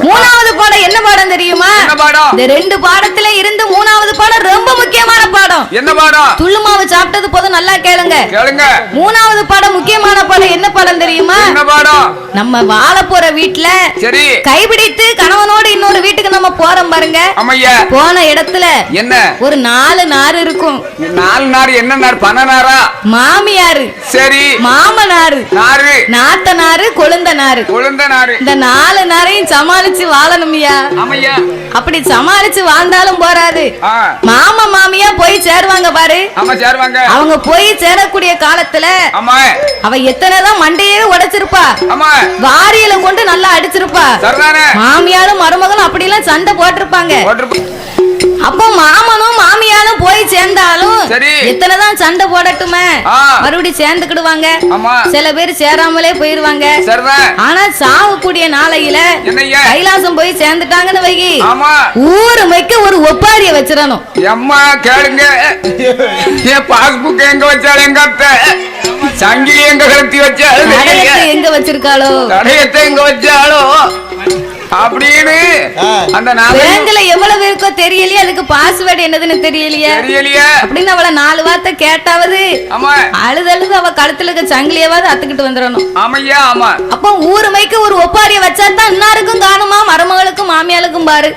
மூணாவது பாடம் என்ன பாடம் தெரியுமா? இந்த ரெண்டு பாடத்துல இருந்து மூணாவது பாடம் ரொம்ப முக்கியமான பாடம். என்ன பாடம்? துள்ளுமாவு சாப்பிட்டது போதும், நல்லா கேளுங்க. மூணாவது பாடம் முக்கியமான பாடம் என்ன பாடம் தெரியுமா? என்ன பாடம்? நம்ம வாழ போற வீட்டுல சரி கைபிடித்து கணவனோடு இன்னொரு வீட்டுக்கு நம்ம போறோம் பாருங்க. போன இடத்துல என்ன ஒரு 4 நாறு இருக்கும். 4 நாறு என்ன நாறு? பன நாரா? மாமியாரு சரி, மாமனாரு நாறு, நாத்தனாரு, கொழுந்த நாறு. கொழுந்த நாறு. இந்த 4 நாரையும் சமாளிச்சு வாழணும்யா. அப்படி சமாளிச்சு வாழ்ந்தாலும் போறாது. மாமா மாமியா போய் சேருவாங்க பாரு. அவங்க போய் சேரக்கூடிய காலத்துல அவ எத்தனைதான் மண்டையே உடைச்சிருப்பா, வாரியில கொண்டு நல்லா அடிச்சிருப்பா. மாமியாரும் மருமகளும் அப்படி எல்லாம் சண்டை போட்டிருப்பாங்க. அப்போ மாமனும் மாமியாரும் போய் சேர்ந்தாலும் எத்தனைதான் சண்டை போடட்டுமே மறுபடியும் சேர்ந்துக்கிடுவாங்க. சில பேர் சேராமலே போயிருவாங்க. ஆனா சாவக்கூடிய நாளையில கைலாசம் போய் சேர்ந்துட்டாங்கன்னு வைகி ஊரு மைக்க ஒரு ஒப்பாரிய வச்சிடணும். அம்மா கேளுங்க, பாஸ்புக் எங்க வச்சாலும் எங்க அத்தை சங்கிலி எங்க கலத்தி வச்சாலும் எங்க வச்சிருக்காளோ, தடயத்தை எங்க வச்சாலோ அப்படின்னு அந்த பேங்க்ல எவ்வளவு இருக்கோ தெரியலையே, அதுக்கு பாஸ்வேர்டு என்னதுன்னு தெரியலையே அப்படின்னு அவளை 4 வார்த்தை கேட்டாவது அழுது அவ கழுத்துல இருக்க சங்கிலியாவது அத்துக்கிட்டு வந்துடணும். அப்போ ஊருமைக்கு ஒரு ஒப்பாரிய வச்சா தான் இன்னாருக்கும் காணுமா, மருமகளுக்கும் மாமியாளுக்கும் பாரு.